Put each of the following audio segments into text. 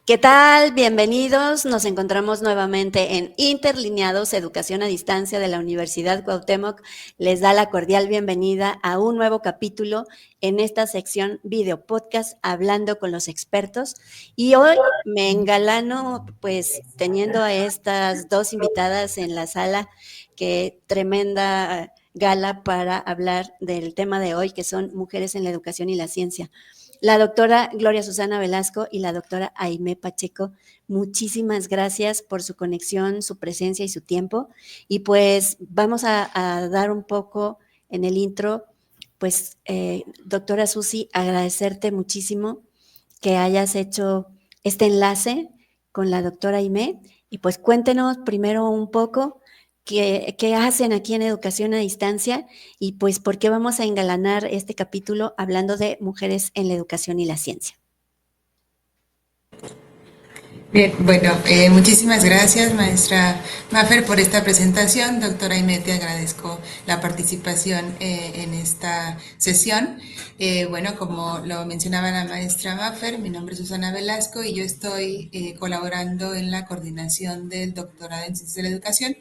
¿Qué tal? Bienvenidos. Nos encontramos nuevamente en Interlineados Educación a Distancia de la Universidad Cuauhtémoc. Les da la cordial bienvenida a un nuevo capítulo en esta sección video podcast Hablando con los expertos. Y hoy me engalano pues teniendo a estas dos invitadas en la sala, que tremenda gala para hablar del tema de hoy, que son mujeres en la educación y la ciencia. La doctora Gloria Susana Velasco y la doctora Aimé Pacheco, muchísimas gracias por su conexión, su presencia y su tiempo. Y pues vamos a dar un poco en el intro, pues doctora Susi, agradecerte muchísimo que hayas hecho este enlace con la doctora Aimé. Y pues cuéntenos primero un poco qué hacen aquí en Educación a Distancia y pues por qué vamos a engalanar este capítulo hablando de mujeres en la educación y la ciencia. Bien, bueno, muchísimas gracias, maestra Maffer, por esta presentación. Doctora Aimé, te agradezco la participación en esta sesión. Bueno, como lo mencionaba la maestra Maffer, mi nombre es Susana Velasco y yo estoy colaborando en la coordinación del doctorado en Ciencias de la Educación.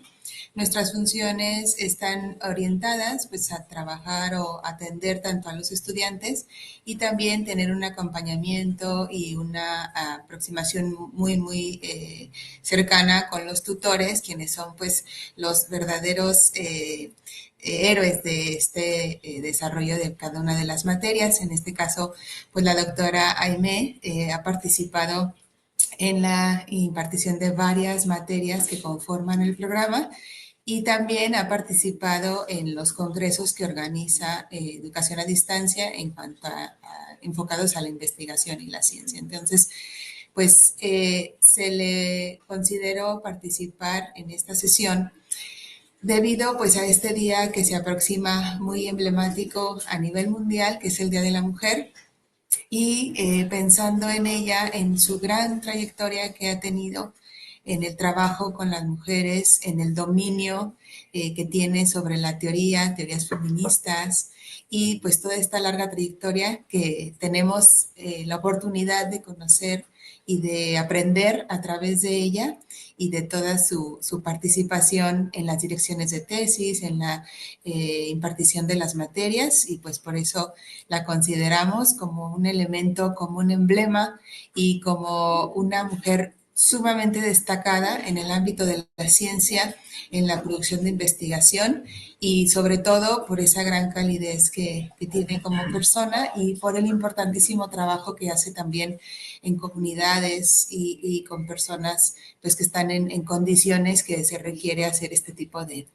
Nuestras funciones están orientadas pues, a trabajar o atender tanto a los estudiantes y también tener un acompañamiento y una aproximación muy cercana con los tutores, quienes son pues los verdaderos héroes de este desarrollo de cada una de las materias. En este caso, pues la doctora Aimé ha participado en la impartición de varias materias que conforman el programa y también ha participado en los congresos que organiza Educación a Distancia en cuanto enfocados a la investigación y la ciencia. Entonces, pues se le consideró participar en esta sesión debido pues a este día que se aproxima muy emblemático a nivel mundial, que es el Día de la Mujer, y pensando en ella, en su gran trayectoria que ha tenido en el trabajo con las mujeres, en el dominio que tiene sobre la teoría, teorías feministas y pues toda esta larga trayectoria que tenemos la oportunidad de conocer y de aprender a través de ella y de toda su participación en las direcciones de tesis, en la impartición de las materias y pues por eso la consideramos como un elemento, como un emblema y como una mujer sumamente destacada en el ámbito de la ciencia, en la producción de investigación y sobre todo por esa gran calidez que tiene como persona y por el importantísimo trabajo que hace también en comunidades y con personas pues, que están en condiciones que se requiere hacer este tipo de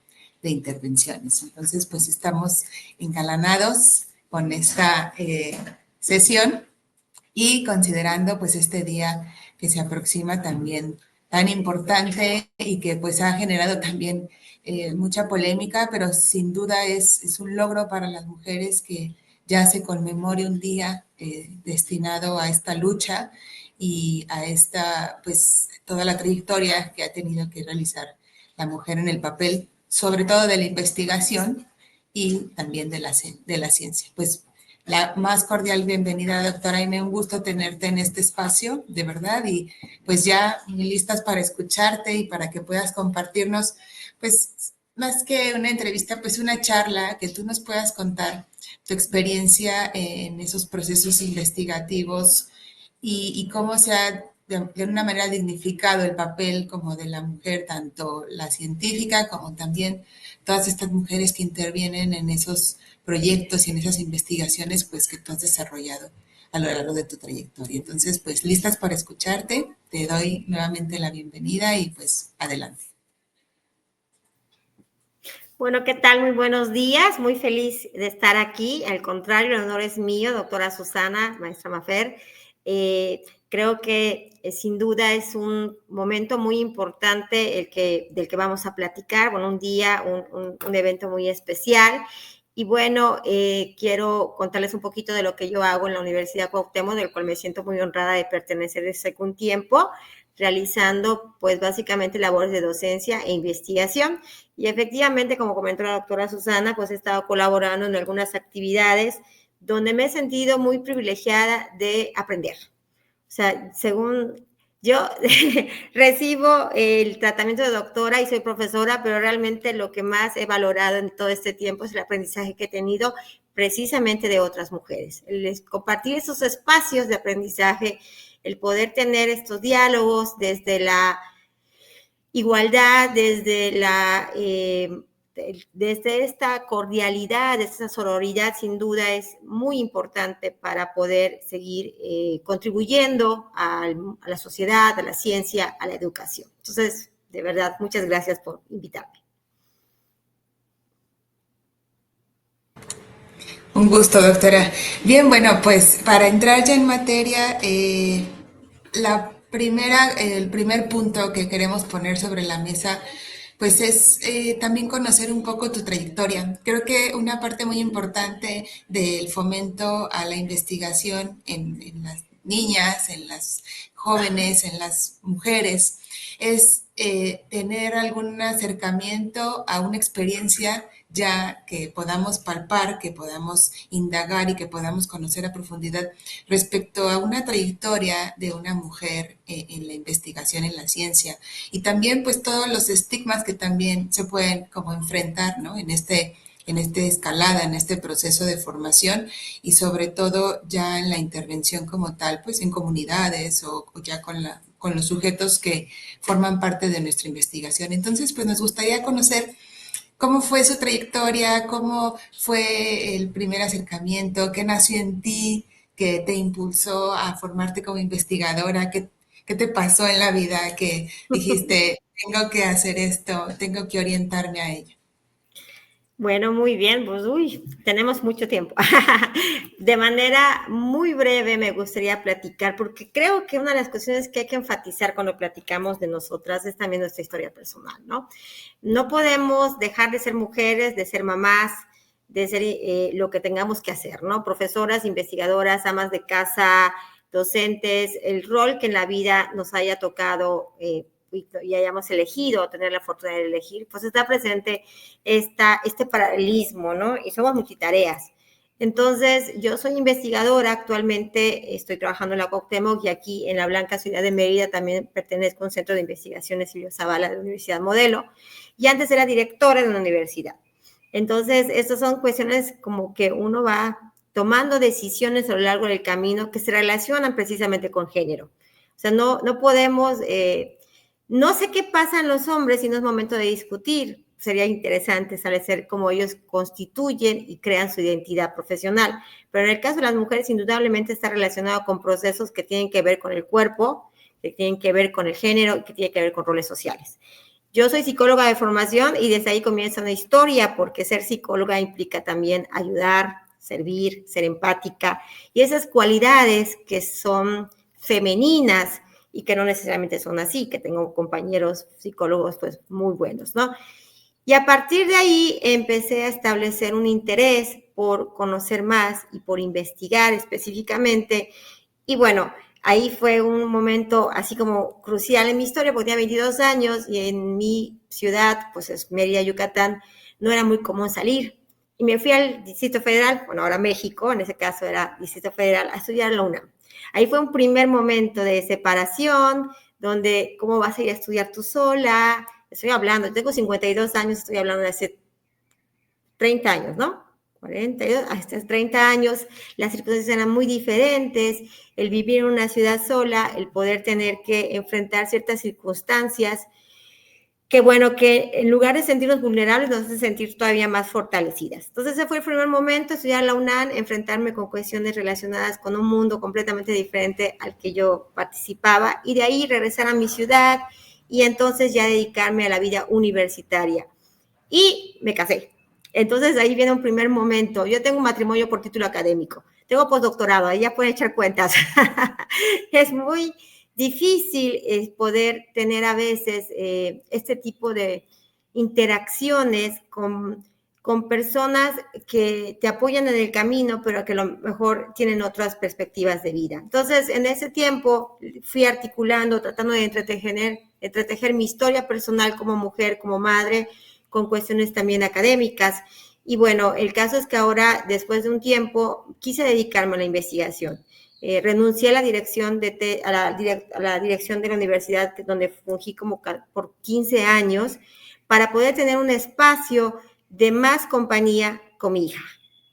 intervenciones. Entonces, pues estamos engalanados con esta sesión y considerando pues este día que se aproxima también tan importante y que pues ha generado también mucha polémica, pero sin duda es un logro para las mujeres que ya se conmemore un día destinado a esta lucha y a esta, pues, toda la trayectoria que ha tenido que realizar la mujer en el papel, sobre todo de la investigación y también de la ciencia. Pues la más cordial bienvenida, doctora Aimé, un gusto tenerte en este espacio, de verdad, y pues ya muy listas para escucharte y para que puedas compartirnos, pues más que una entrevista, pues una charla, que tú nos puedas contar tu experiencia en esos procesos investigativos y cómo se ha de una manera dignificado el papel como de la mujer, tanto la científica como también todas estas mujeres que intervienen en esos proyectos y en esas investigaciones pues que tú has desarrollado a lo largo de tu trayectoria. Entonces, pues listas para escucharte, te doy nuevamente la bienvenida y pues adelante. Bueno, ¿qué tal? Muy buenos días, muy feliz de estar aquí. Al contrario, el honor es mío, doctora Susana, maestra Maffer. Creo que sin duda es un momento muy importante del que vamos a platicar. Bueno, un día, un evento muy especial. Y bueno, quiero contarles un poquito de lo que yo hago en la Universidad Cuauhtémoc, del cual me siento muy honrada de pertenecer desde hace un tiempo, realizando pues básicamente labores de docencia e investigación. Y efectivamente, como comentó la doctora Susana, pues he estado colaborando en algunas actividades donde me he sentido muy privilegiada de aprender. O sea, según Yo recibo el tratamiento de doctora y soy profesora, pero realmente lo que más he valorado en todo este tiempo es el aprendizaje que he tenido precisamente de otras mujeres. El compartir esos espacios de aprendizaje, el poder tener estos diálogos desde la igualdad, desde esta cordialidad, desde esta sororidad, sin duda es muy importante para poder seguir contribuyendo a la sociedad, a la ciencia, a la educación. Entonces, de verdad, muchas gracias por invitarme. Un gusto, doctora. Bien, bueno, pues para entrar ya en materia, el primer punto que queremos poner sobre la mesa, pues es también conocer un poco tu trayectoria. Creo que una parte muy importante del fomento a la investigación en las niñas, en las jóvenes, en las mujeres, es tener algún acercamiento a una experiencia ya que podamos palpar, que podamos indagar y que podamos conocer a profundidad respecto a una trayectoria de una mujer en la investigación, en la ciencia, y también pues todos los estigmas que también se pueden como enfrentar, ¿no? En esta escalada, en este proceso de formación y sobre todo ya en la intervención como tal, pues en comunidades o ya con los sujetos que forman parte de nuestra investigación. Entonces, pues nos gustaría conocer cómo fue su trayectoria, cómo fue el primer acercamiento, qué nació en ti, que te impulsó a formarte como investigadora, qué te pasó en la vida que dijiste, tengo que hacer esto, tengo que orientarme a ello. Bueno, muy bien, pues tenemos mucho tiempo. De manera muy breve me gustaría platicar, porque creo que una de las cuestiones que hay que enfatizar cuando platicamos de nosotras es también nuestra historia personal, ¿no? No podemos dejar de ser mujeres, de ser mamás, de ser lo que tengamos que hacer, ¿no? Profesoras, investigadoras, amas de casa, docentes, el rol que en la vida nos haya tocado y hayamos elegido, tener la fortuna de elegir, pues está presente este paralelismo, ¿no? Y somos multitareas. Entonces, yo soy investigadora, actualmente estoy trabajando en la Cuauhtémoc y aquí en la blanca ciudad de Mérida también pertenezco a un centro de investigaciones Silvio Zavala de la Universidad Modelo, y antes era directora de una universidad. Entonces, estas son cuestiones como que uno va tomando decisiones a lo largo del camino que se relacionan precisamente con género. O sea, no podemos... no sé qué pasa en los hombres si no es momento de discutir. Sería interesante establecer cómo ellos constituyen y crean su identidad profesional. Pero en el caso de las mujeres, indudablemente está relacionado con procesos que tienen que ver con el cuerpo, que tienen que ver con el género y que tienen que ver con roles sociales. Yo soy psicóloga de formación y desde ahí comienza una historia, porque ser psicóloga implica también ayudar, servir, ser empática, y esas cualidades que son femeninas y que no necesariamente son así, que tengo compañeros psicólogos pues muy buenos, ¿no? Y a partir de ahí empecé a establecer un interés por conocer más y por investigar específicamente, y bueno, ahí fue un momento así como crucial en mi historia, porque tenía 22 años y en mi ciudad, pues es Mérida, Yucatán, no era muy común salir. Y me fui al Distrito Federal, bueno, ahora México, en ese caso era Distrito Federal, a estudiar en la UNAM. Ahí fue un primer momento de separación, donde cómo vas a ir a estudiar tú sola. Estoy hablando, tengo 52 años, estoy hablando de hace 30 años, ¿no? 42, hasta 30 años, las circunstancias eran muy diferentes, el vivir en una ciudad sola, el poder tener que enfrentar ciertas circunstancias, que bueno, que en lugar de sentirnos vulnerables, nos hace sentir todavía más fortalecidas. Entonces ese fue el primer momento, estudiar en la UNAM, enfrentarme con cuestiones relacionadas con un mundo completamente diferente al que yo participaba, y de ahí regresar a mi ciudad y entonces ya dedicarme a la vida universitaria. Y me casé. Entonces ahí viene un primer momento. Yo tengo un matrimonio por título académico, tengo postdoctorado, ahí ya pueden echar cuentas. Es muy difícil poder tener a veces este tipo de interacciones con personas que te apoyan en el camino, pero que a lo mejor tienen otras perspectivas de vida. Entonces, en ese tiempo fui articulando, tratando de entretejer mi historia personal como mujer, como madre, con cuestiones también académicas. Y bueno, el caso es que ahora, después de un tiempo, quise dedicarme a la investigación. renuncié a la dirección a la dirección de la universidad donde fungí como por 15 años para poder tener un espacio de más compañía con mi hija,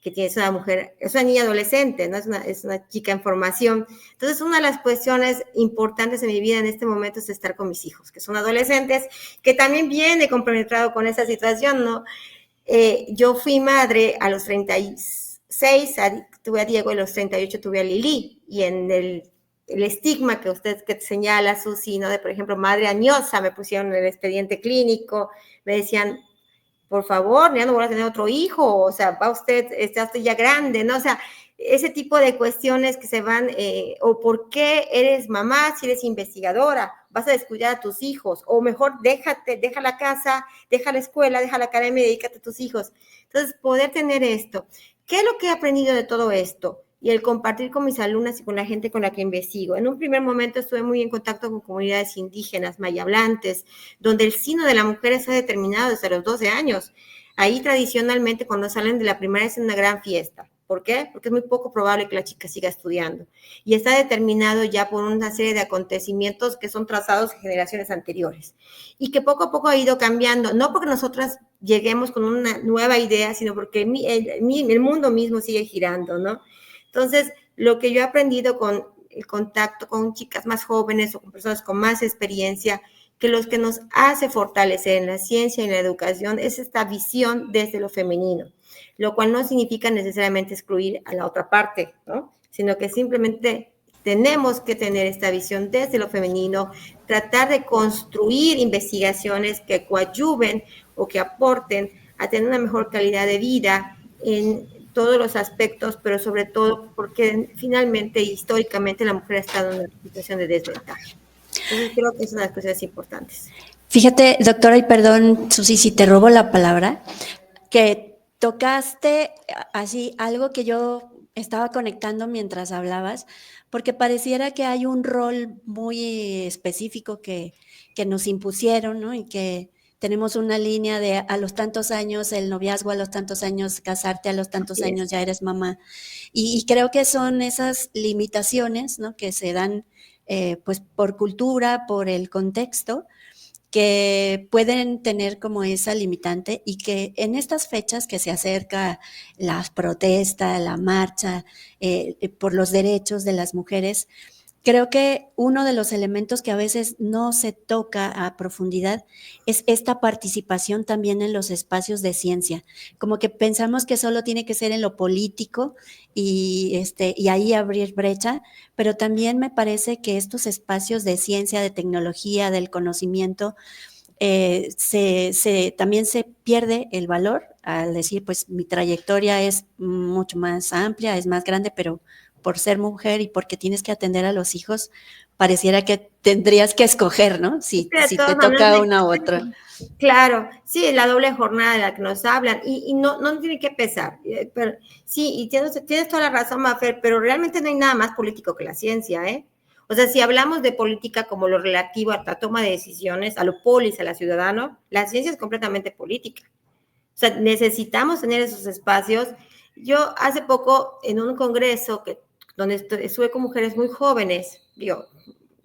que es una mujer, es una niña adolescente, ¿no? Es una chica en formación. Entonces, una de las cuestiones importantes en mi vida en este momento es estar con mis hijos, que son adolescentes, que también viene compenetrado con esa situación, ¿no? Yo fui madre a los 36, tuve a Diego, y a los 38 tuve a Lili, y en el estigma que usted señala, Susi, ¿no? De, por ejemplo, madre añosa, me pusieron en el expediente clínico, me decían, por favor, ya no voy a tener otro hijo, o sea, va usted, está usted ya grande, ¿no? O sea, ese tipo de cuestiones que se van, o por qué eres mamá si eres investigadora, vas a descuidar a tus hijos, o mejor deja la casa, deja la escuela, deja la academia y dedícate a tus hijos. Entonces, poder tener esto. ¿Qué es lo que he aprendido de todo esto? Y el compartir con mis alumnas y con la gente con la que investigo. En un primer momento estuve muy en contacto con comunidades indígenas, mayablantes, donde el signo de la mujer está determinado desde los 12 años. Ahí tradicionalmente cuando salen de la primaria es una gran fiesta. ¿Por qué? Porque es muy poco probable que la chica siga estudiando. Y está determinado ya por una serie de acontecimientos que son trazados en generaciones anteriores. Y que poco a poco ha ido cambiando, no porque nosotras lleguemos con una nueva idea, sino porque el mundo mismo sigue girando, ¿no? Entonces, lo que yo he aprendido con el contacto con chicas más jóvenes o con personas con más experiencia, que lo que nos hace fortalecer en la ciencia y en la educación es esta visión desde lo femenino, lo cual no significa necesariamente excluir a la otra parte, ¿no? Sino que simplemente tenemos que tener esta visión desde lo femenino, tratar de construir investigaciones que coadyuven o que aporten a tener una mejor calidad de vida en todos los aspectos, pero sobre todo porque finalmente, históricamente, la mujer ha estado en una situación de desventaja. Entonces, creo que es una de las cosas importantes. Fíjate, doctora, y perdón, Susi, si te robo la palabra, que tocaste así algo que yo estaba conectando mientras hablabas, porque pareciera que hay un rol muy específico que nos impusieron, ¿no? Y que tenemos una línea de a los tantos años el noviazgo, a los tantos años casarte, a los tantos años ya eres mamá. Y creo que son esas limitaciones, ¿no? Que se dan pues por cultura, por el contexto, que pueden tener como esa limitante y que en estas fechas que se acerca las protestas, la marcha por los derechos de las mujeres, creo que uno de los elementos que a veces no se toca a profundidad es esta participación también en los espacios de ciencia. Como que pensamos que solo tiene que ser en lo político y ahí abrir brecha, pero también me parece que estos espacios de ciencia, de tecnología, del conocimiento, también se pierde el valor al decir, pues mi trayectoria es mucho más amplia, es más grande, pero por ser mujer y porque tienes que atender a los hijos, pareciera que tendrías que escoger, ¿no? Si te toca una u otra. Claro, sí, la doble jornada de la que nos hablan y no tiene que pesar. Pero, sí, y tienes toda la razón, Mafer, pero realmente no hay nada más político que la ciencia, ¿eh? O sea, si hablamos de política como lo relativo a la toma de decisiones, a lo polis, a la ciudadano, la ciencia es completamente política. O sea, necesitamos tener esos espacios. Yo hace poco en un congreso donde estuve con mujeres muy jóvenes, digo,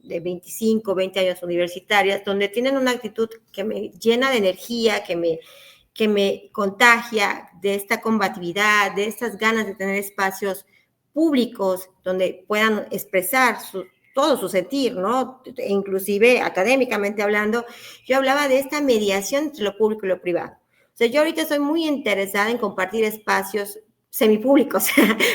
de 25, 20 años universitarias, donde tienen una actitud que me llena de energía, que me contagia de esta combatividad, de estas ganas de tener espacios públicos donde puedan expresar todo su sentir, ¿no? E inclusive académicamente hablando, yo hablaba de esta mediación entre lo público y lo privado. O sea, yo ahorita estoy muy interesada en compartir espacios semipúblicos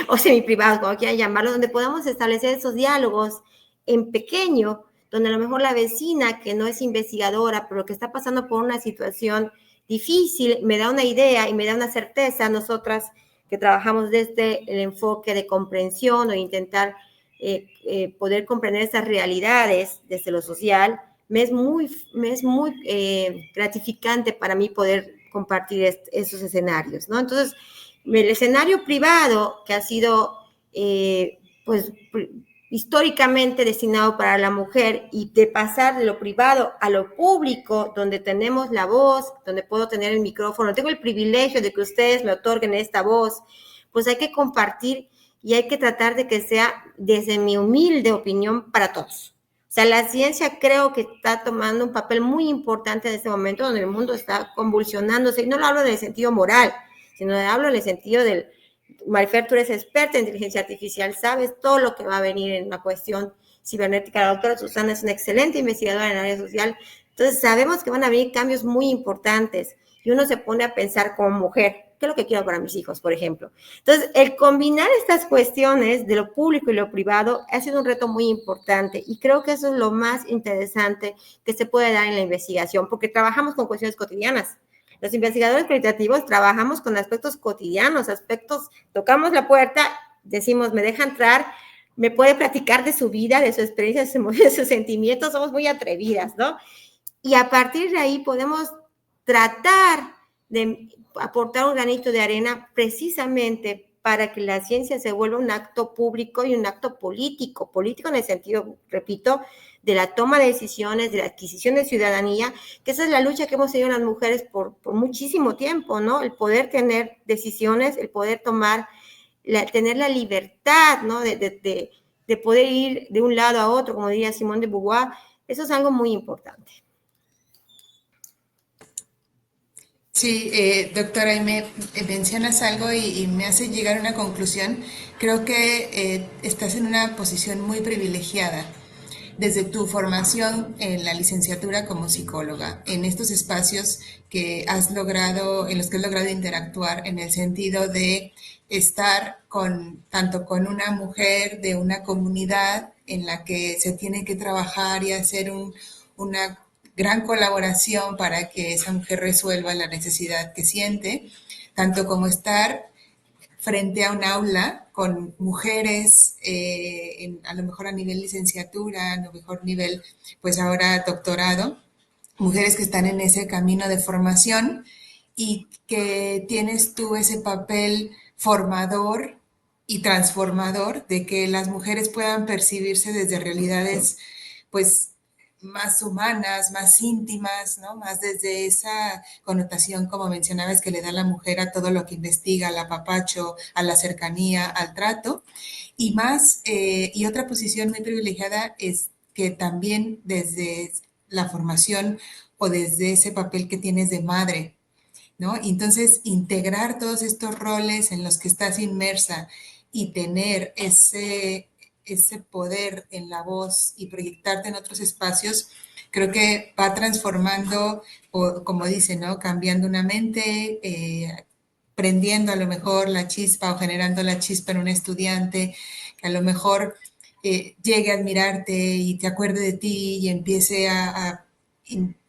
o semiprivados, como quieran llamarlo, donde podamos establecer esos diálogos en pequeño, donde a lo mejor la vecina que no es investigadora, pero que está pasando por una situación difícil, me da una idea y me da una certeza a nosotras que trabajamos desde el enfoque de comprensión o intentar poder comprender esas realidades desde lo social. Me es muy gratificante para mí poder compartir esos escenarios, ¿no? Entonces, el escenario privado que ha sido, pues, históricamente destinado para la mujer y de pasar de lo privado a lo público, donde tenemos la voz, donde puedo tener el micrófono, tengo el privilegio de que ustedes me otorguen esta voz, pues hay que compartir y hay que tratar de que sea, desde mi humilde opinión, para todos. O sea, la ciencia creo que está tomando un papel muy importante en este momento donde el mundo está convulsionándose, y no lo hablo en el sentido moral, sino hablo en el sentido del, Marifer, tú eres experta en inteligencia artificial, sabes todo lo que va a venir en la cuestión cibernética. La doctora Susana es una excelente investigadora en el área social, entonces sabemos que van a venir cambios muy importantes y uno se pone a pensar como mujer, ¿qué es lo que quiero para mis hijos, por ejemplo? Entonces, el combinar estas cuestiones de lo público y lo privado ha sido un reto muy importante y creo que eso es lo más interesante que se puede dar en la investigación, porque trabajamos con cuestiones cotidianas. Los investigadores cualitativos trabajamos con aspectos cotidianos, aspectos, tocamos la puerta, decimos, me deja entrar, me puede platicar de su vida, de su experiencia, de sus sentimientos, somos muy atrevidas, ¿no? Y a partir de ahí podemos tratar de aportar un granito de arena precisamente para que la ciencia se vuelva un acto público y un acto político, político en el sentido, repito, de la toma de decisiones, de la adquisición de ciudadanía, que esa es la lucha que hemos tenido las mujeres por muchísimo tiempo, ¿no? El poder tener decisiones, el poder tomar, tener la libertad, ¿no? De poder ir de un lado a otro, como diría Simone de Beauvoir, eso es algo muy importante. Sí, doctora, y me mencionas algo y me hace llegar a una conclusión. Creo que estás en una posición muy privilegiada desde tu formación en la licenciatura como psicóloga, en estos espacios que has logrado, en los que has logrado interactuar en el sentido de estar tanto con una mujer de una comunidad en la que se tiene que trabajar y hacer una gran colaboración para que esa mujer resuelva la necesidad que siente, tanto como estar frente a un aula con mujeres, a lo mejor a nivel licenciatura, a lo mejor nivel, pues ahora doctorado, mujeres que están en ese camino de formación y que tienes tú ese papel formador y transformador de que las mujeres puedan percibirse desde realidades, pues, más humanas, más íntimas, ¿no? Más desde esa connotación, como mencionabas, que le da la mujer a todo lo que investiga, al apapacho, a la cercanía, al trato. Y más, y otra posición muy privilegiada es que también desde la formación o desde ese papel que tienes de madre, ¿no? Y entonces, integrar todos estos roles en los que estás inmersa y tener ese poder en la voz y proyectarte en otros espacios, creo que va transformando, o como dice, ¿no? Cambiando una mente, prendiendo a lo mejor la chispa o generando la chispa en un estudiante, que a lo mejor llegue a admirarte y te acuerde de ti y empiece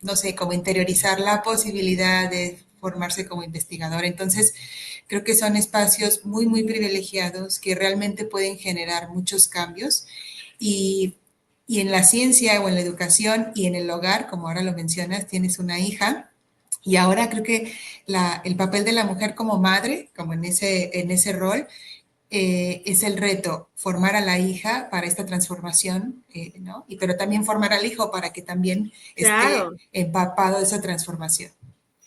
no sé, como interiorizar la posibilidad de formarse como investigador. Entonces, creo que son espacios muy, muy privilegiados que realmente pueden generar muchos cambios y en la ciencia o en la educación y en el hogar, como ahora lo mencionas, tienes una hija y ahora creo que el papel de la mujer como madre, como en ese rol, es el reto, formar a la hija para esta transformación, ¿no? Pero también formar al hijo para que también esté Claro. empapado de esa transformación.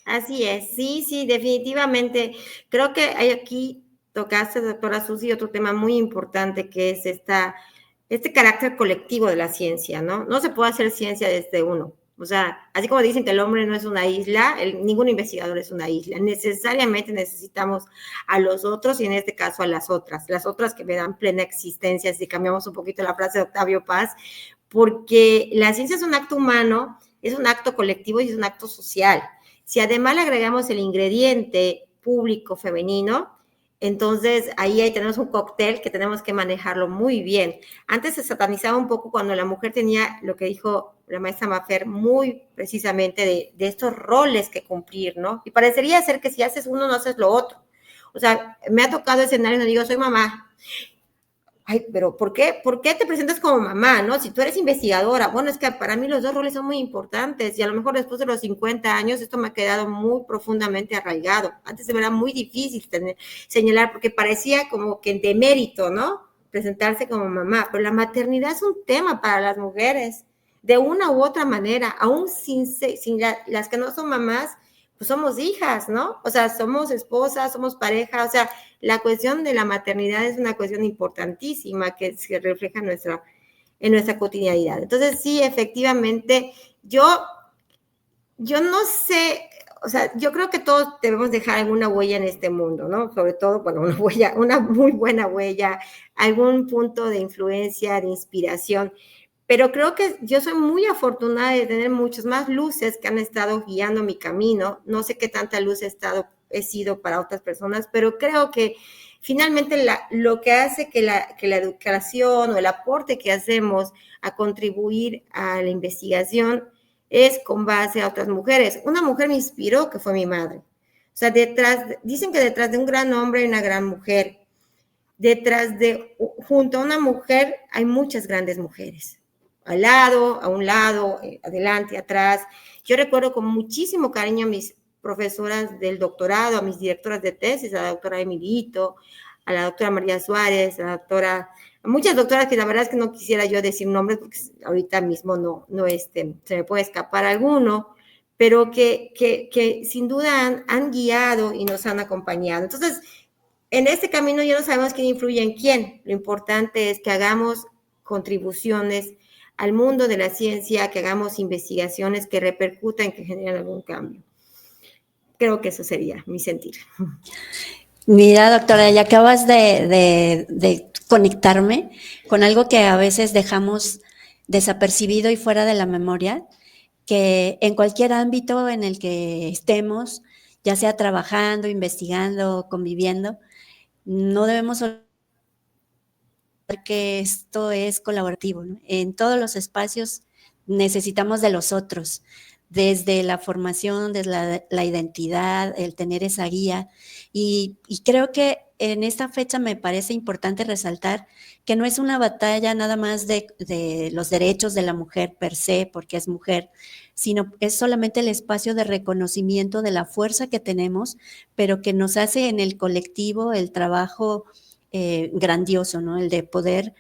Así es, sí, sí, definitivamente. Creo que hay aquí tocaste, doctora Susi, otro tema muy importante que es este carácter colectivo de la ciencia, ¿no? No se puede hacer ciencia desde uno. O sea, así como dicen que el hombre no es una isla, ningún investigador es una isla. Necesariamente necesitamos a los otros y en este caso a las otras que me dan plena existencia, si cambiamos un poquito la frase de Octavio Paz, porque la ciencia es un acto humano, es un acto colectivo y es un acto social. Si además le agregamos el ingrediente público femenino, entonces ahí tenemos un cóctel que tenemos que manejarlo muy bien. Antes se satanizaba un poco cuando la mujer tenía lo que dijo la maestra Mafer, muy precisamente de estos roles que cumplir, ¿no? Y parecería ser que si haces uno, no haces lo otro. O sea, me ha tocado escenarios donde digo, soy mamá. Ay, pero ¿por qué te presentas como mamá, no? Si tú eres investigadora, bueno, es que para mí los dos roles son muy importantes y a lo mejor después de los 50 años esto me ha quedado muy profundamente arraigado. Antes se me era muy difícil señalar porque parecía como que de mérito, ¿no? Presentarse como mamá, pero la maternidad es un tema para las mujeres, de una u otra manera, aún sin las que no son mamás, pues somos hijas, ¿no? O sea, somos esposas, somos pareja, o sea, la cuestión de la maternidad es una cuestión importantísima que se refleja en nuestra cotidianidad. Entonces, sí, efectivamente, yo no sé, o sea, yo creo que todos debemos dejar alguna huella en este mundo, ¿no? Sobre todo, bueno, una huella, una muy buena huella, algún punto de influencia, de inspiración. Pero creo que yo soy muy afortunada de tener muchas más luces que han estado guiando mi camino. No sé qué tanta luz he sido para otras personas, pero creo que finalmente lo que hace que la educación o el aporte que hacemos a contribuir a la investigación es con base a otras mujeres. Una mujer me inspiró, que fue mi madre. O sea, dicen que detrás de un gran hombre hay una gran mujer. Junto a una mujer hay muchas grandes mujeres. Al lado, a un lado, adelante, atrás. Yo recuerdo con muchísimo cariño a mis profesoras del doctorado, a mis directoras de tesis, a la doctora Emilito, a la doctora María Suárez, a muchas doctoras que la verdad es que no quisiera yo decir nombres porque ahorita mismo se me puede escapar alguno, pero que sin duda han guiado y nos han acompañado. Entonces, en este camino ya no sabemos quién influye en quién. Lo importante es que hagamos contribuciones al mundo de la ciencia, que hagamos investigaciones que repercutan, que generen algún cambio. Creo que eso sería mi sentir. Mira, doctora, ya acabas de conectarme con algo que a veces dejamos desapercibido y fuera de la memoria, que en cualquier ámbito en el que estemos, ya sea trabajando, investigando, conviviendo, no debemos olvidar que esto es colaborativo, ¿no? En todos los espacios necesitamos de los otros, desde la formación, desde la identidad, el tener esa guía. Y creo que en esta fecha me parece importante resaltar que no es una batalla nada más de los derechos de la mujer per se, porque es mujer, sino es solamente el espacio de reconocimiento de la fuerza que tenemos, pero que nos hace en el colectivo el trabajo grandioso, ¿no? El de poder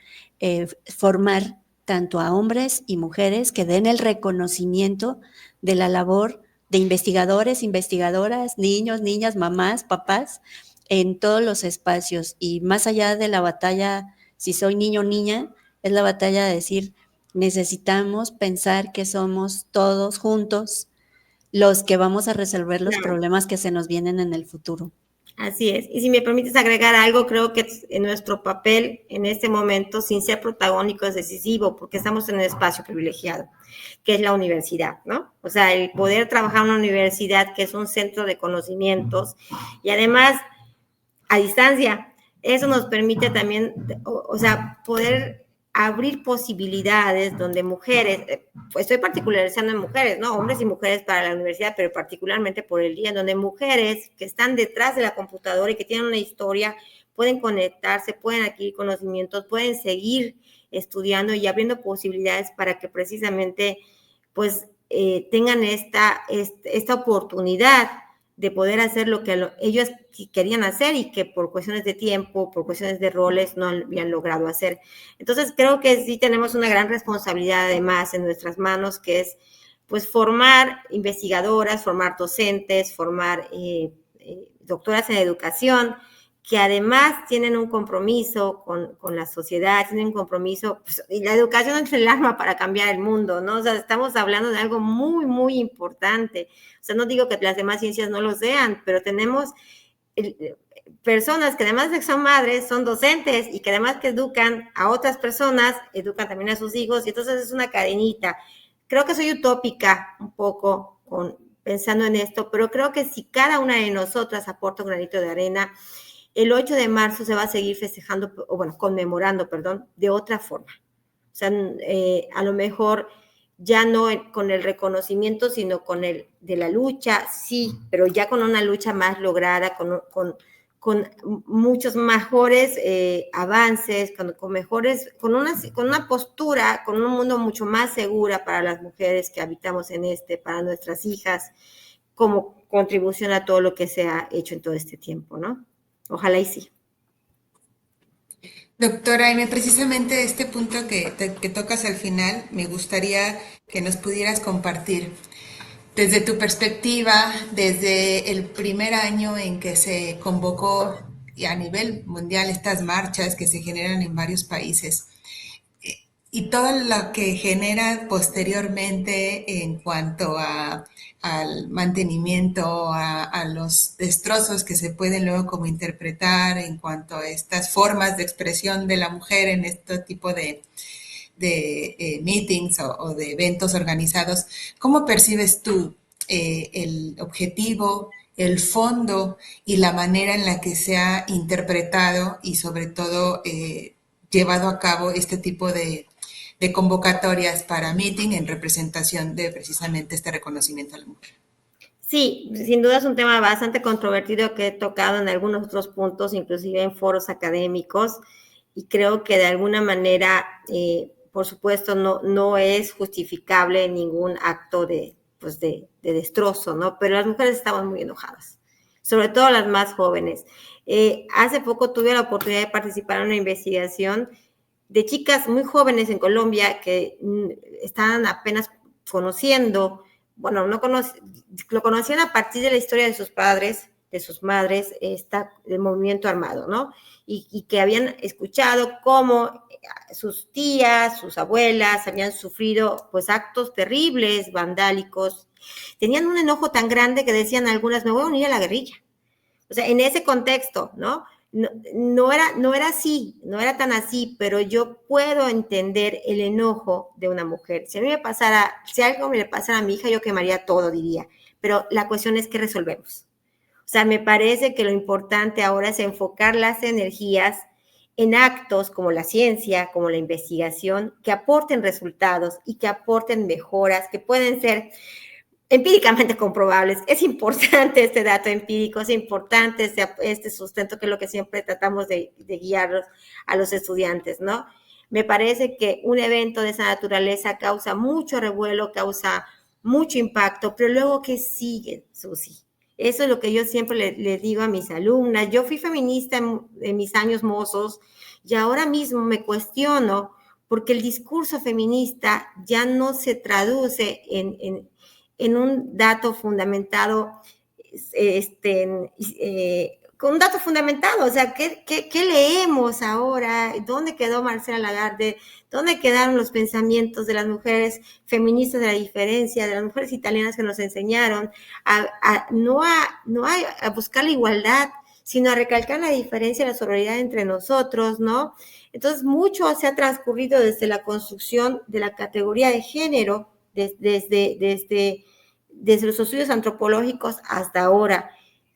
formar tanto a hombres y mujeres que den el reconocimiento de la labor de investigadores, investigadoras, niños, niñas, mamás, papás, en todos los espacios. Y más allá de la batalla, si soy niño o niña, es la batalla de decir, necesitamos pensar que somos todos juntos los que vamos a resolver los problemas que se nos vienen en el futuro. Así es. Y si me permites agregar algo, creo que nuestro papel en este momento, sin ser protagónico, es decisivo, porque estamos en un espacio privilegiado, que es la universidad, ¿no? O sea, el poder trabajar en una universidad que es un centro de conocimientos y además a distancia, eso nos permite también, o sea, poder abrir posibilidades donde mujeres, pues estoy particularizando en mujeres, ¿no? Hombres y mujeres para la universidad, pero particularmente por el día, donde mujeres que están detrás de la computadora y que tienen una historia, pueden conectarse, pueden adquirir conocimientos, pueden seguir estudiando y abriendo posibilidades para que precisamente, pues, tengan esta oportunidad de poder hacer lo que ellos querían hacer y que por cuestiones de tiempo, por cuestiones de roles no habían logrado hacer. Entonces creo que sí tenemos una gran responsabilidad además en nuestras manos, que es pues formar investigadoras, formar docentes, formar doctoras en educación, que además tienen un compromiso con la sociedad, tienen un compromiso, pues, y la educación es el arma para cambiar el mundo, ¿no? O sea, estamos hablando de algo muy, muy importante. O sea, no digo que las demás ciencias no lo sean, pero tenemos personas que además de que son madres, son docentes y que además que educan a otras personas, educan también a sus hijos, y entonces es una cadenita. Creo que soy utópica un poco pensando en esto, pero creo que si cada una de nosotras aporta un granito de arena, el 8 de marzo se va a seguir festejando, o bueno, conmemorando, perdón, de otra forma. O sea, a lo mejor ya no con el reconocimiento, sino con el de la lucha, sí, pero ya con una lucha más lograda, con muchos mejores avances, con una postura, con un mundo mucho más segura para las mujeres que habitamos para nuestras hijas, como contribución a todo lo que se ha hecho en todo este tiempo, ¿no? Ojalá y sí. Doctora Aime, precisamente este punto que tocas al final, me gustaría que nos pudieras compartir. Desde tu perspectiva, desde el primer año en que se convocó y a nivel mundial estas marchas que se generan en varios países, y todo lo que genera posteriormente en cuanto al mantenimiento, a los destrozos que se pueden luego como interpretar en cuanto a estas formas de expresión de la mujer en este tipo de meetings o de eventos organizados, ¿cómo percibes tú el objetivo, el fondo y la manera en la que se ha interpretado y sobre todo llevado a cabo este tipo de convocatorias para meeting en representación de precisamente este reconocimiento a la mujer? Sí, sin duda es un tema bastante controvertido que he tocado en algunos otros puntos, inclusive en foros académicos, y creo que de alguna manera, por supuesto, no es justificable ningún acto pues de destrozo, ¿no? Pero las mujeres estaban muy enojadas, sobre todo las más jóvenes. Hace poco tuve la oportunidad de participar en una investigación de chicas muy jóvenes en Colombia que estaban apenas conociendo, bueno, no lo conocían a partir de la historia de sus padres, de sus madres, el movimiento armado, ¿no? Y que habían escuchado cómo sus tías, sus abuelas habían sufrido pues actos terribles, vandálicos. Tenían un enojo tan grande que decían algunas, me voy a unir a la guerrilla. O sea, en ese contexto, ¿no? No era así, no era tan así, pero yo puedo entender el enojo de una mujer. Si algo me le pasara a mi hija, yo quemaría todo, diría. Pero la cuestión es que resolvemos. O sea, me parece que lo importante ahora es enfocar las energías en actos como la ciencia, como la investigación, que aporten resultados y que aporten mejoras, que pueden ser empíricamente comprobables. Es importante este dato empírico, es importante este sustento, que es lo que siempre tratamos de guiar a los estudiantes, ¿no? Me parece que un evento de esa naturaleza causa mucho revuelo, causa mucho impacto, pero luego, ¿qué sigue, Susi? Eso es lo que yo siempre le digo a mis alumnas. Yo fui feminista en mis años mozos y ahora mismo me cuestiono porque el discurso feminista ya no se traduce en un dato fundamentado, con un dato fundamentado, o sea, ¿qué leemos ahora? ¿Dónde quedó Marcela Lagarde? ¿Dónde quedaron los pensamientos de las mujeres feministas de la diferencia, de las mujeres italianas que nos enseñaron no a buscar la igualdad, sino a recalcar la diferencia y la sororidad entre nosotros, ¿no? Entonces, mucho se ha transcurrido desde la construcción de la categoría de género, desde los estudios antropológicos hasta ahora.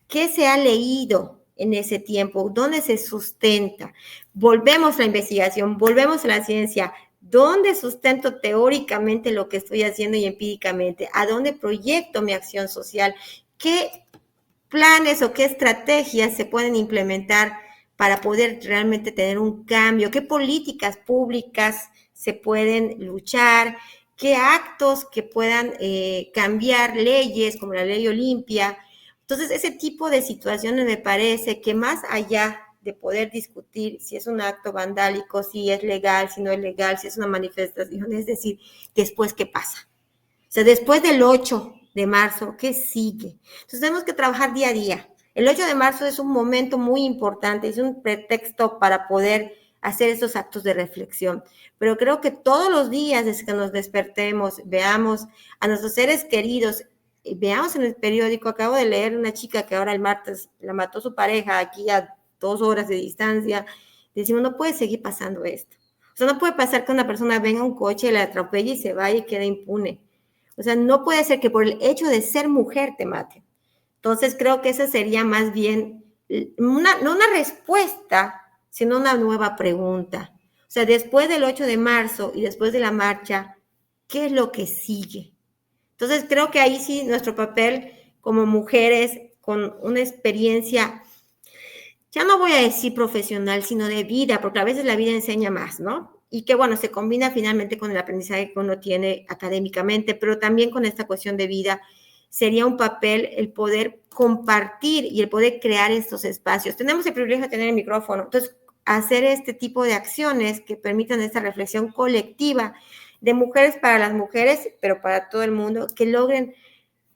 ¿Qué se ha leído en ese tiempo? ¿Dónde se sustenta? Volvemos a la investigación, volvemos a la ciencia. ¿Dónde sustento teóricamente lo que estoy haciendo y empíricamente? ¿A dónde proyecto mi acción social? ¿Qué planes o qué estrategias se pueden implementar para poder realmente tener un cambio? ¿Qué políticas públicas se pueden luchar? ¿Qué actos que puedan cambiar leyes como la ley Olimpia? Entonces, ese tipo de situaciones me parece que más allá de poder discutir si es un acto vandálico, si es legal, si no es legal, si es una manifestación, es decir, después, ¿qué pasa? O sea, después del 8 de marzo, ¿qué sigue? Entonces, tenemos que trabajar día a día. El 8 de marzo es un momento muy importante, es un pretexto para poder hacer esos actos de reflexión. Pero creo que todos los días desde que nos despertemos, veamos a nuestros seres queridos, veamos en el periódico, acabo de leer una chica que ahora el martes la mató su pareja aquí a 2 horas de distancia. Decimos, no puede seguir pasando esto. O sea, no puede pasar que una persona venga a un coche, la atropelle y se vaya y quede impune. O sea, no puede ser que por el hecho de ser mujer te maten. Entonces, creo que esa sería más bien no una respuesta, sino una nueva pregunta. O sea, después del 8 de marzo y después de la marcha, ¿qué es lo que sigue? Entonces, creo que ahí sí nuestro papel como mujeres con una experiencia, ya no voy a decir profesional, sino de vida, porque a veces la vida enseña más, ¿no? Y que, bueno, se combina finalmente con el aprendizaje que uno tiene académicamente, pero también con esta cuestión de vida, sería un papel el poder compartir y el poder crear estos espacios. Tenemos el privilegio de tener el micrófono, entonces hacer este tipo de acciones que permitan esta reflexión colectiva de mujeres para las mujeres, pero para todo el mundo, que logren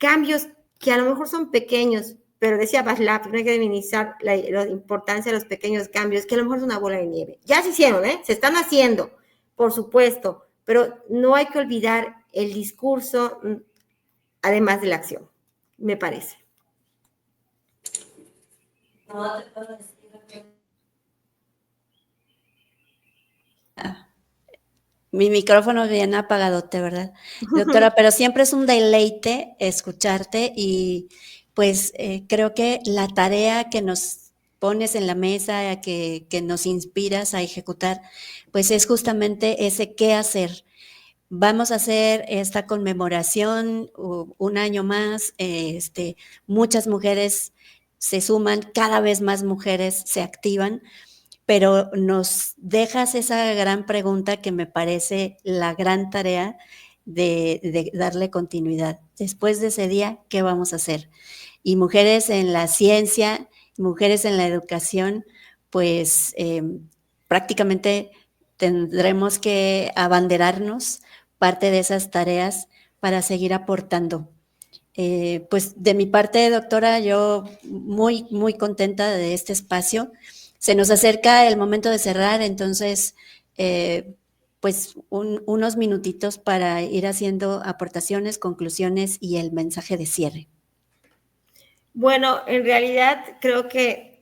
cambios que a lo mejor son pequeños, pero decía Václav, no hay que minimizar la importancia de los pequeños cambios, que a lo mejor es una bola de nieve. Ya se hicieron, se están haciendo, por supuesto, pero no hay que olvidar el discurso, además de la acción, me parece. Mi micrófono bien apagadote, ¿verdad? Doctora, pero siempre es un deleite escucharte y pues creo que la tarea que nos pones en la mesa, que nos inspiras a ejecutar, pues es justamente ese qué hacer. Vamos a hacer esta conmemoración un año más, muchas mujeres se suman, cada vez más mujeres se activan, pero nos dejas esa gran pregunta que me parece la gran tarea de darle continuidad. Después de ese día, ¿qué vamos a hacer? Y mujeres en la ciencia, mujeres en la educación, pues prácticamente tendremos que abanderarnos parte de esas tareas para seguir aportando. Pues de mi parte, doctora, yo muy, muy contenta de este espacio. Se nos acerca el momento de cerrar, entonces, pues unos minutitos para ir haciendo aportaciones, conclusiones y el mensaje de cierre. Bueno, en realidad creo que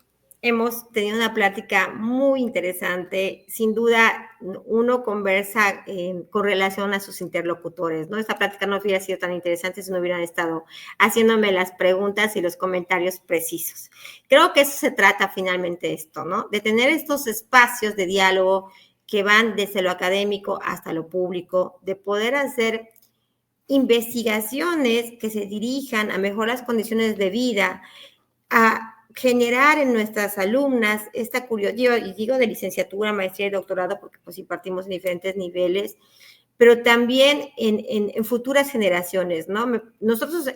hemos tenido una plática muy interesante. Sin duda, uno conversa con relación a sus interlocutores, ¿no? Esta plática no hubiera sido tan interesante si no hubieran estado haciéndome las preguntas y los comentarios precisos. Creo que eso se trata finalmente esto, ¿no? De tener estos espacios de diálogo que van desde lo académico hasta lo público, de poder hacer investigaciones que se dirijan a mejorar las condiciones de vida, a generar en nuestras alumnas esta curiosidad, y digo de licenciatura, maestría y doctorado, porque pues impartimos en diferentes niveles, pero también en futuras generaciones, ¿no? Nosotros,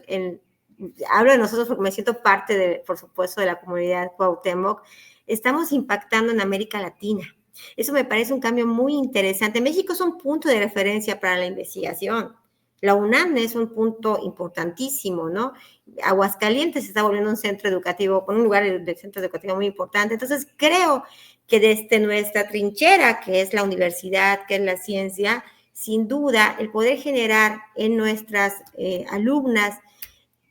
hablo de nosotros porque me siento parte, por supuesto, de la comunidad Cuauhtémoc, estamos impactando en América Latina. Eso me parece un cambio muy interesante. México es un punto de referencia para la investigación. La UNAM es un punto importantísimo, ¿no? Aguascalientes se está volviendo un centro educativo, con un lugar de centro educativo muy importante. Entonces, creo que desde nuestra trinchera, que es la universidad, que es la ciencia, sin duda, el poder generar en nuestras alumnas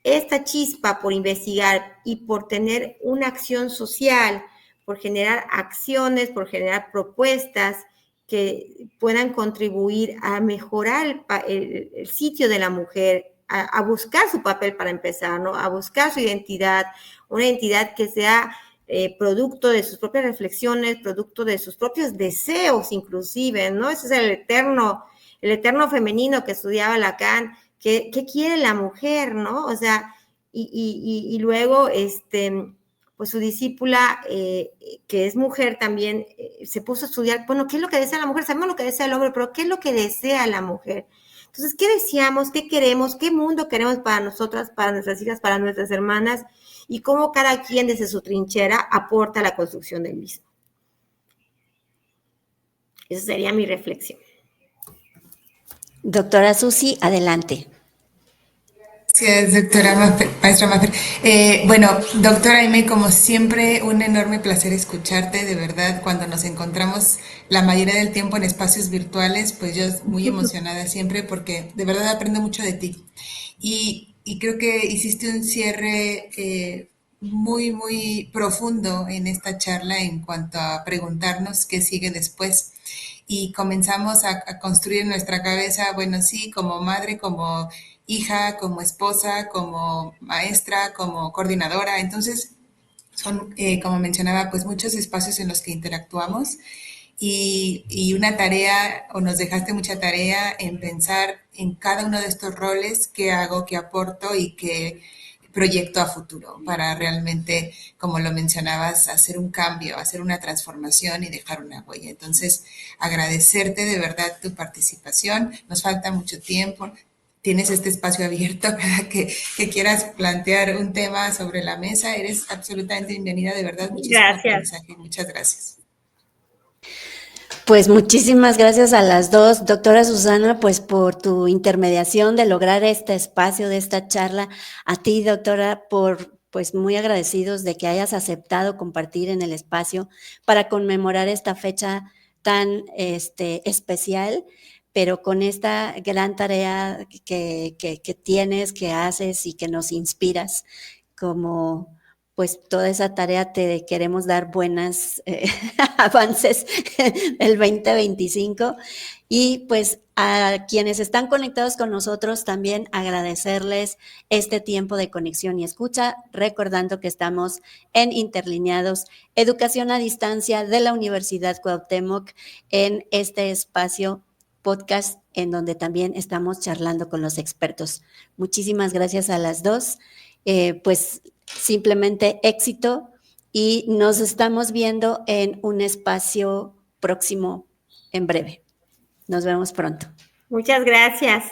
esta chispa por investigar y por tener una acción social, por generar acciones, por generar propuestas que puedan contribuir a mejorar el sitio de la mujer, a buscar su papel para empezar, ¿no? A buscar su identidad, una identidad que sea producto de sus propias reflexiones, producto de sus propios deseos inclusive, ¿no? Ese es el eterno femenino que estudiaba Lacan. ¿Qué quiere la mujer, no? O sea, y luego, pues su discípula, que es mujer también, se puso a estudiar, bueno, ¿qué es lo que desea la mujer? Sabemos lo que desea el hombre, pero ¿qué es lo que desea la mujer? Entonces, ¿qué deseamos? ¿Qué queremos? ¿Qué mundo queremos para nosotras, para nuestras hijas, para nuestras hermanas? Y cómo cada quien desde su trinchera aporta a la construcción del mismo. Esa sería mi reflexión. Doctora Susi, adelante. Gracias, doctora maestra Mafer. Bueno, doctora Aimé, como siempre, un enorme placer escucharte, de verdad, cuando nos encontramos la mayoría del tiempo en espacios virtuales, pues yo muy emocionada siempre porque de verdad aprendo mucho de ti. Y creo que hiciste un cierre muy, muy profundo en esta charla en cuanto a preguntarnos qué sigue después. Y comenzamos a construir en nuestra cabeza, bueno, sí, como madre, como hija, como esposa, como maestra, como coordinadora. Entonces, son, como mencionaba, pues muchos espacios en los que interactuamos y una tarea, o nos dejaste mucha tarea en pensar en cada uno de estos roles, qué hago, qué aporto y qué proyecto a futuro para realmente, como lo mencionabas, hacer un cambio, hacer una transformación y dejar una huella. Entonces, agradecerte de verdad tu participación. Nos falta mucho tiempo. Tienes este espacio abierto para que quieras plantear un tema sobre la mesa. Eres absolutamente bienvenida, de verdad. Muchísimo aprendizaje. Muchas gracias. Pues muchísimas gracias a las dos, doctora Susana, pues por tu intermediación de lograr este espacio, de esta charla. A ti, doctora, pues muy agradecidos de que hayas aceptado compartir en el espacio para conmemorar esta fecha tan especial, pero con esta gran tarea que tienes, que haces y que nos inspiras, como pues toda esa tarea te queremos dar buenas avances el 2025 y pues a quienes están conectados con nosotros también agradecerles este tiempo de conexión y escucha, recordando que estamos en Interlineados, Educación a Distancia de la Universidad Cuauhtémoc, en este espacio podcast en donde también estamos charlando con los expertos. Muchísimas gracias a las dos. Pues simplemente éxito y nos estamos viendo en un espacio próximo en breve. Nos vemos pronto. Muchas gracias.